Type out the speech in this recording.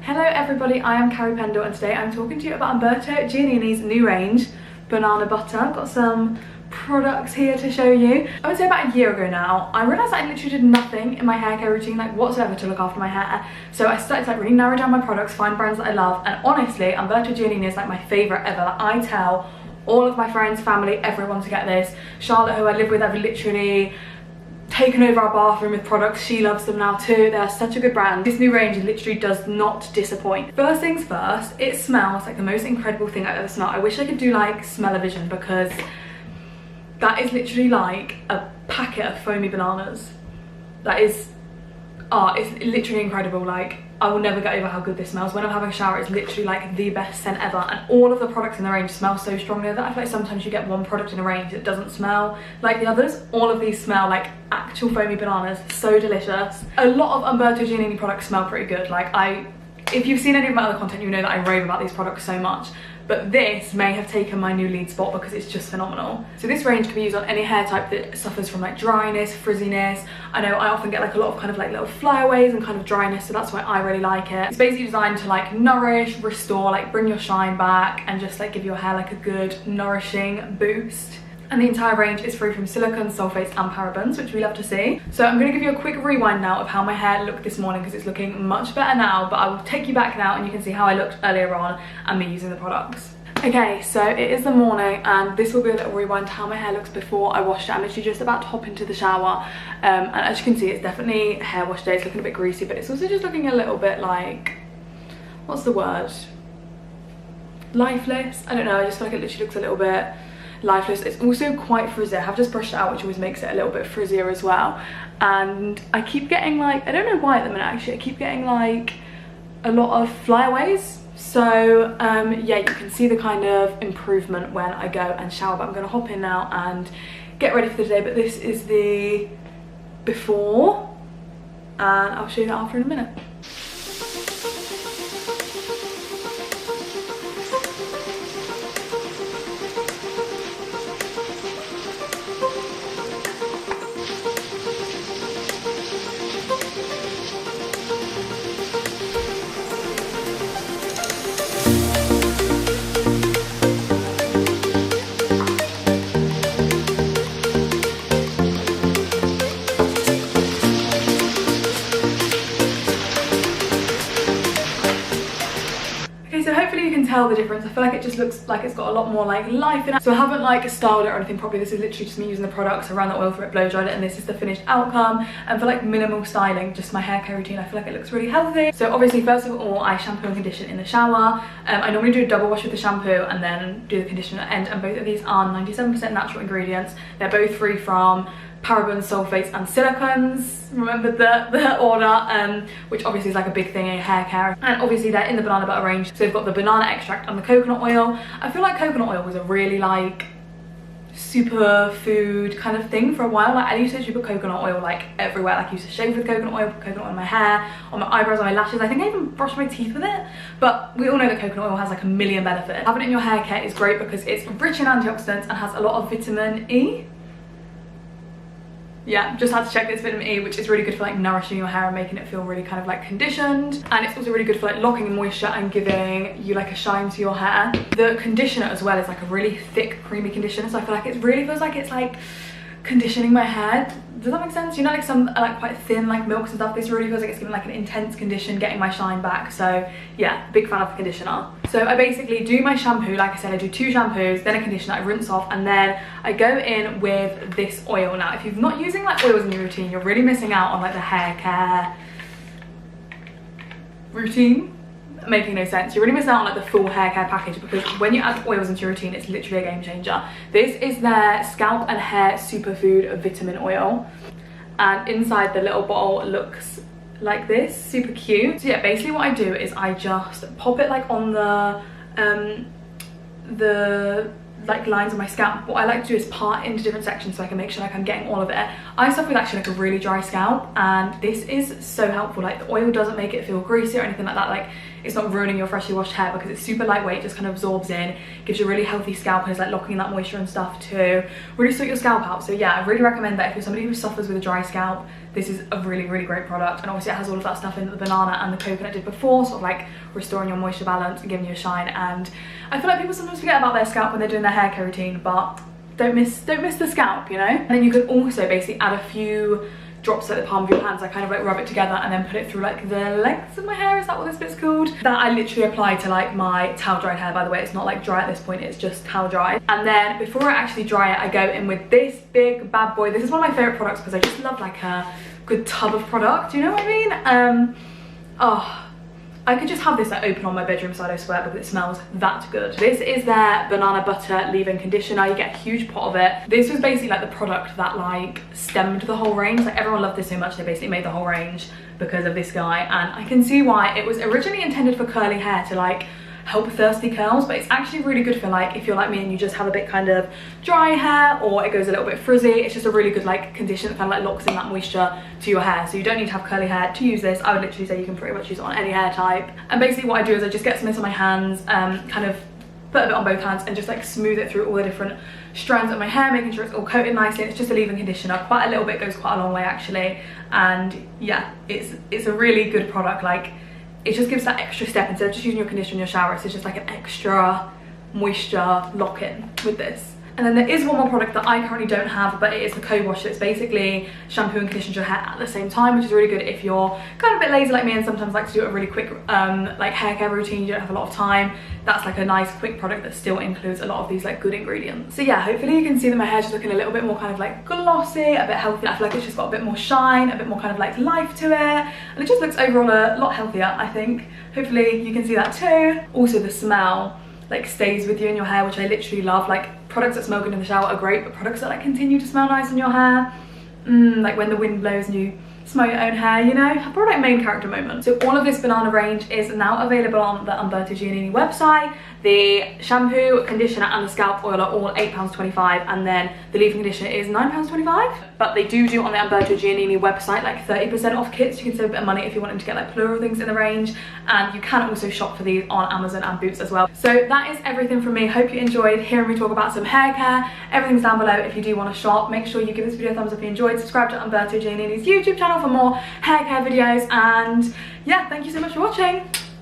Hello everybody, I am Carrie Pendle and today I'm talking to you about Umberto Giannini's new range, banana butter. I've got some products here to show you. I would say about a year ago now, I realised that I literally did nothing in my hair care routine like whatsoever to look after my hair. So I started to like really narrow down my products, find brands that I love, and honestly, Umberto Giannini is like my favourite ever. Like, I tell all of my friends, family, everyone to get this. Charlotte, who I live with, I've literally taken over our bathroom with products. She loves them now too. They're such a good brand. This new range literally does not disappoint. First things first, it smells like the most incredible thing I've ever smelled. I wish I could do like smell-o-vision because that is literally like a packet of foamy bananas. That is, it's literally incredible. Like, I will never get over how good this smells. When I'm having a shower, it's literally like the best scent ever, and all of the products in the range smell so strongly that I feel like sometimes you get one product in a range that doesn't smell like the others. All of these smell like actual foamy bananas. So delicious. A lot of Umberto Giannini products smell pretty good. Like, if you've seen any of my other content, you know that I rave about these products so much, but this may have taken my new lead spot because it's just phenomenal. So this range can be used on any hair type that suffers from like dryness, frizziness. I know I often get like a lot of kind of like little flyaways and kind of dryness, so that's why I really like it. It's basically designed to like nourish, restore, like bring your shine back and just like give your hair like a good nourishing boost. And the entire range is free from silicone, sulfates and parabens, which we love to see. So I'm going to give you a quick rewind now of how my hair looked this morning because it's looking much better now, but I will take you back now and you can see how I looked earlier on and me using the products. Okay, so it is the morning and this will be a little rewind to how my hair looks before I washed it. I'm literally just about to hop into the shower, and as you can see, it's definitely hair wash day. It's looking a bit greasy, but it's also just looking a little bit like, what's the word? Lifeless? I don't know, I just feel like it literally looks a little bit lifeless. It's also quite frizzy. I have just brushed it out, which always makes it a little bit frizzier as well, and I keep getting like, I don't know why at the minute actually, I keep getting like a lot of flyaways. So yeah, you can see the kind of improvement when I go and shower, but I'm going to hop in now and get ready for the day. But this is the before and I'll show you that after in a minute. Tell the difference. I feel like it just looks like it's got a lot more like life in it. So I haven't like styled it or anything properly. This is literally just me using the products. I ran the oil through it, blow dried it, and this is the finished outcome. And for like minimal styling, just my hair care routine, I feel like it looks really healthy. So obviously, first of all, I shampoo and condition in the shower. I normally do a double wash with the shampoo and then do the conditioner at the end, and both of these are 97% natural ingredients. They're both free from parabens, sulfates and silicones. Remember the order, which obviously is like a big thing in hair care. And obviously they're in the banana butter range. So they've got the banana extract and the coconut oil. I feel like coconut oil was a really like superfood kind of thing for a while. Like, I used to put coconut oil like everywhere. Like, I used to shave with coconut oil, put coconut oil in my hair, on my eyebrows, on my lashes. I think I even brushed my teeth with it. But we all know that coconut oil has like a million benefits. Having it in your hair care is great because it's rich in antioxidants and has a lot of vitamin E. Yeah, just had to check this, vitamin E, which is really good for like nourishing your hair and making it feel really kind of like conditioned. And it's also really good for like locking in moisture and giving you like a shine to your hair. The conditioner as well is like a really thick, creamy conditioner. So I feel like it really feels like it's like conditioning my hair. Does that make sense? You know, like some like quite thin like milks and stuff. This really feels like it's giving like an intense condition, getting my shine back. So yeah, big fan of the conditioner. So I basically do my shampoo, like I said, I do 2 shampoos, then a conditioner, I rinse off, and then I go in with this oil. Now, if you're not using like oils in your routine, you're really missing out on like the hair care routine. Making no sense. You're really missing out on like the full hair care package, because when you add oils into your routine, it's literally a game changer. This is their scalp and hair superfood vitamin oil, and inside the little bottle looks like this, super cute. So yeah, basically what I do is I just pop it like on the like lines on my scalp. What I like to do is part into different sections so I can make sure like I'm getting all of it. I suffer with actually like a really dry scalp, and this is so helpful. Like, the oil doesn't make it feel greasy or anything like that. Like, it's not ruining your freshly washed hair because it's super lightweight, just kind of absorbs in, gives you a really healthy scalp, and is like locking in that moisture and stuff to really sort your scalp out. So yeah, I really recommend that if you're somebody who suffers with a dry scalp, this is a really, really great product. And obviously it has all of that stuff in that the banana and the coconut did before, sort of like restoring your moisture balance and giving you a shine. And I feel like people sometimes forget about their scalp when they're doing their hair care routine, but don't miss the scalp, you know? And then you could also basically add a few drops at the palm of your hands. I kind of like rub it together and then put it through like the lengths of my hair, is that what this bit's called? That I literally apply to like my towel dried hair, by the way. It's not like dry at this point, it's just towel dry. And then before I actually dry it, I go in with this big bad boy. This is one of my favorite products because I just love like a good tub of product, you know what I mean? Oh, I could just have this like open on my bedroom side, I swear, because it smells that good. This is their banana butter leave-in conditioner. You get a huge pot of it. This was basically like the product that like stemmed the whole range. Like everyone loved this so much, they basically made the whole range because of this guy. And I can see why. It was originally intended for curly hair to like help thirsty curls, but it's actually really good for like if you're like me and you just have a bit kind of dry hair or it goes a little bit frizzy. It's just a really good like conditioner that kind of like locks in that moisture to your hair, so you don't need to have curly hair to use this. I would literally say you can pretty much use it on any hair type. And basically what I do is I just get some of this on my hands, kind of put a bit on both hands and just like smooth it through all the different strands of my hair, making sure it's all coated nicely. It's just a leave-in conditioner. Quite a little bit goes quite a long way actually. And yeah, it's a really good product. Like it just gives that extra step. Instead of just using your conditioner in your shower, it's just like an extra moisture lock-in with this. And then there is one more product that I currently don't have, but it is the co-wash. So it's basically shampoo and conditions your hair at the same time, which is really good if you're kind of a bit lazy like me and sometimes like to do a really quick like hair care routine, you don't have a lot of time. That's like a nice quick product that still includes a lot of these like good ingredients. So yeah, hopefully you can see that my hair's just looking a little bit more kind of like glossy, a bit healthy. I feel like it's just got a bit more shine, a bit more kind of like life to it, and it just looks overall a lot healthier, I think. Hopefully you can see that too. Also the smell like stays with you in your hair, which I literally love. Like products that smell good in the shower are great, but products that like continue to smell nice in your hair, like when the wind blows and you smell your own hair, you know, probably like main character moment. So all of this banana range is now available on the Umberto Giannini website. The shampoo, conditioner and the scalp oil are all £8.25, and then the leave-in conditioner is £9.25. But they do on the Umberto Giannini website like 30% off kits. You can save a bit of money if you're wanting to get like plural things in the range, and you can also shop for these on Amazon and Boots as well. So that is everything from me. Hope you enjoyed hearing me talk about some hair care. Everything's down below if you do want to shop. Make sure you give this video a thumbs up if you enjoyed. Subscribe to Umberto Giannini's YouTube channel for more hair care videos, and yeah, thank you so much for watching.